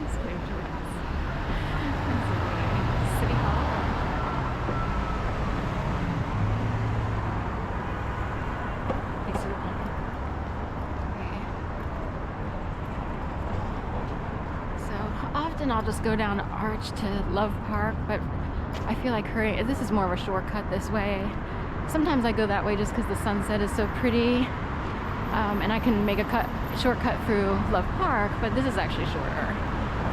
Just wave to us. City Hall. Hey, City Hall. Okay. So often I'll just go down Arch to Love Park, but I feel like hurrying. This is more of a shortcut this way. Sometimes I go that way just because the sunset is so pretty, and I can make a shortcut through Love Park, but this is actually shorter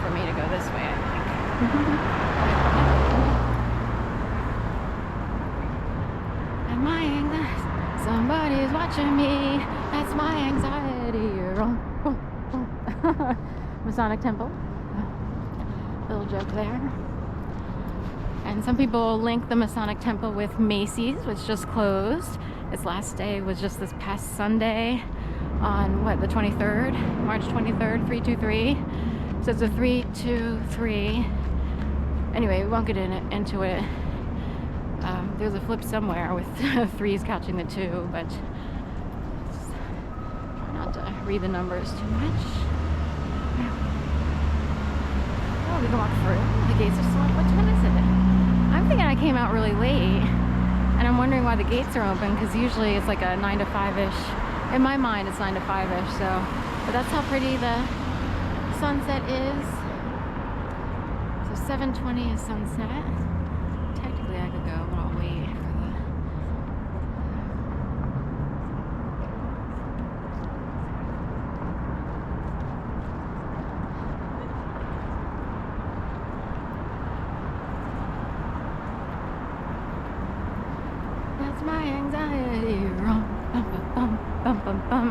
for me to go this way, I think. And my anxiety, somebody's watching me, that's my anxiety. Masonic Temple, little joke there. And some people link the Masonic Temple with Macy's, which just closed. Its last day was just this past Sunday on the 23rd, March 23rd, 323. So it's a 323. Anyway, we won't get into it. There's a flip somewhere with threes catching the two, but try not to read the numbers too much. Oh, we can walk through. The gates are still up. What time is it? I'm thinking I came out really late, and I'm wondering why the gates are open, because usually it's like a 9 to 5-ish. In my mind, it's 9 to 5-ish, so. But that's how pretty the sunset is. So 7:20 is sunset. Technically I could go, but I'll wait for the... That's my anxiety. Bum, bum, bum, bum.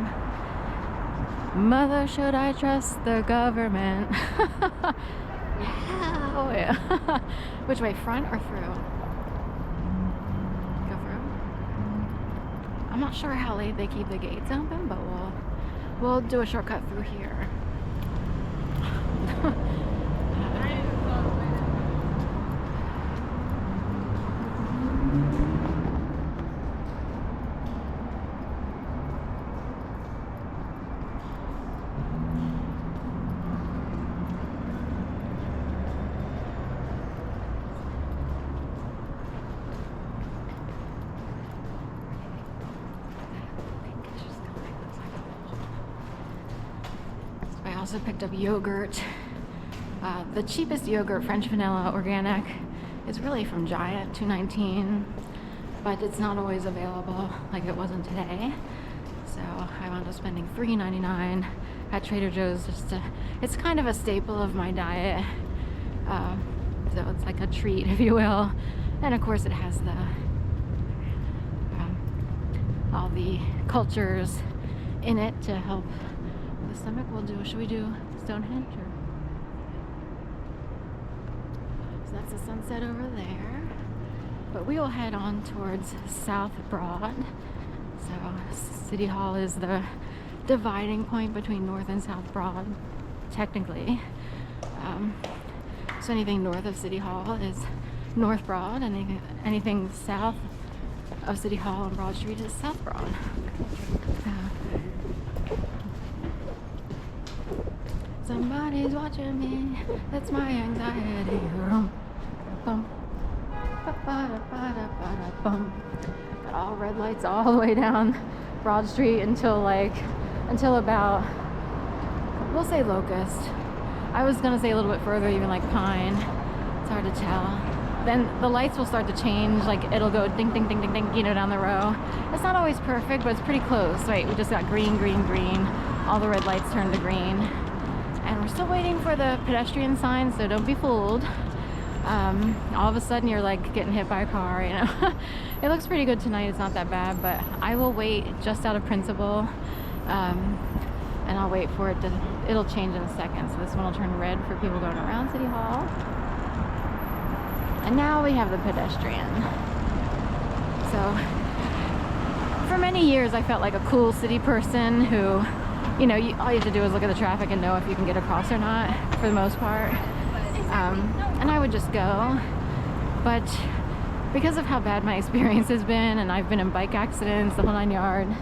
Mother, should I trust the government? Oh yeah. Which way, front or through? Go through? I'm not sure how late they keep the gates open, but we'll do a shortcut through here. I also picked up yogurt. The cheapest yogurt, French vanilla organic, is really from Giant, $2.19, but it's not always available like it wasn't today. So I wound up spending $3.99 at Trader Joe's. It's kind of a staple of my diet. So it's like a treat, if you will. And of course it has all the cultures in it to help the stomach. Should we do Stonehenge? So that's the sunset over there. But we will head on towards South Broad. So City Hall is the dividing point between North and South Broad, technically. So anything north of City Hall is North Broad, and anything south of City Hall and Broad Street is South Broad. Somebody's watching me, that's my anxiety. Got all red lights all the way down Broad Street until about, we'll say Locust. I was gonna say a little bit further, even like Pine. It's hard to tell. Then the lights will start to change, like it'll go ding, ding, ding, ding, ding, down the row. It's not always perfect, but it's pretty close. Right, we just got green, green, green. All the red lights turned to green. And we're still waiting for the pedestrian sign, so don't be fooled. All of a sudden you're like getting hit by a car, you know. It looks pretty good tonight, it's not that bad, but I will wait just out of principle. And I'll wait for it'll change in a second. So this one will turn red for people going around City Hall. And now we have the pedestrian. So for many years I felt like a cool city person who, you know, all you have to do is look at the traffic and know if you can get across or not, for the most part. And I would just go. But because of how bad my experience has been, and I've been in bike accidents, the whole 9 yards,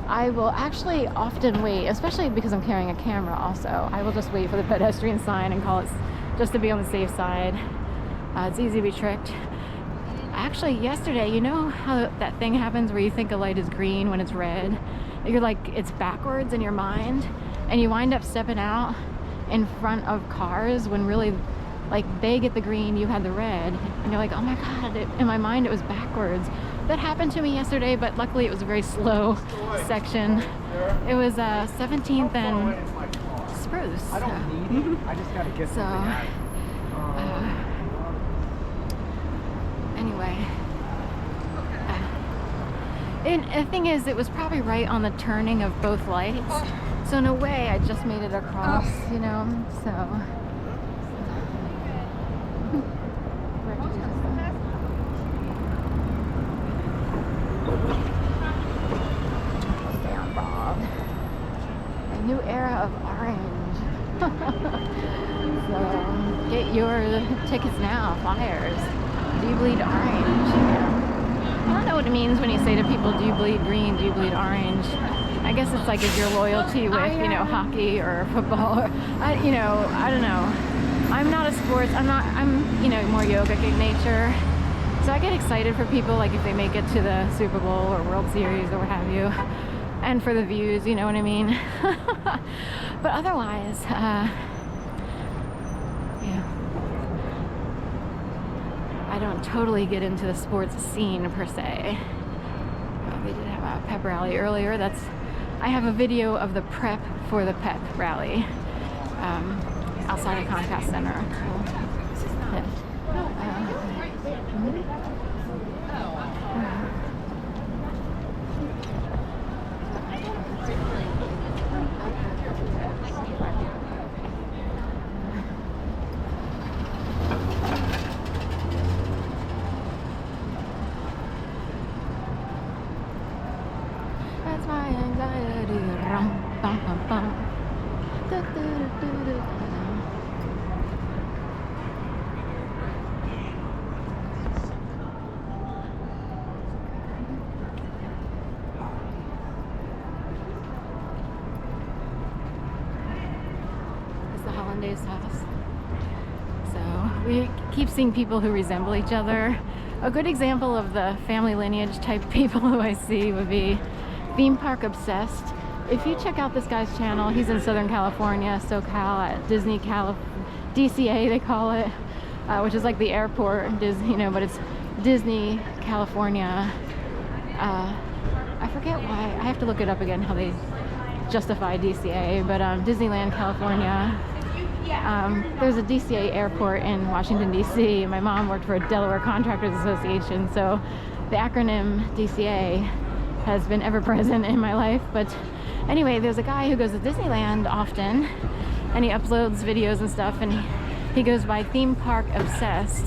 I will actually often wait, especially because I'm carrying a camera also. I will just wait for the pedestrian sign and call it just to be on the safe side. It's easy to be tricked. Actually, yesterday, you know how that thing happens where you think a light is green when it's red? You're like, it's backwards in your mind, and you wind up stepping out in front of cars when really, like, they get the green, you had the red, and you're like, oh my god, in my mind it was backwards. That happened to me yesterday, but luckily it was a very slow section. It was 17th and Spruce. I don't need it. I just gotta get something. Anyway, and the thing is, it was probably right on the turning of both lights. So in a way, I just made it across, you know. So. New era of orange. So get your tickets now, flyers. Do you bleed orange? Yeah. I don't know what it means when you say to people, do you bleed green, do you bleed orange? I guess it's like, is your loyalty with, you know, hockey or football, or you know, I don't know. I'm not a sports, I'm, you know, more yogic in nature. So I get excited for people, like if they make it to the Super Bowl or World Series or what have you. And for the views, you know what I mean? But otherwise, yeah. I don't totally get into the sports scene per se. We did have a pep rally earlier. I have a video of the prep for the pep rally outside of Comcast Center. That's my anxiety. Rum, bum, bum, bum. Da, da, da, da, da, da. It's the Hollandaise house. So we keep seeing people who resemble each other. A good example of the family lineage type people who I see would be Theme Park Obsessed. If you check out this guy's channel, he's in Southern California, SoCal, at Disney DCA they call it, which is like the airport, you know, but it's Disney California. I forget why, I have to look it up again how they justify DCA, but Disneyland California. There's a DCA airport in Washington, D.C. My mom worked for a Delaware Contractors Association, so the acronym DCA has been ever present in my life. But anyway, there's a guy who goes to Disneyland often, and he uploads videos and stuff, and he goes by Theme Park Obsessed.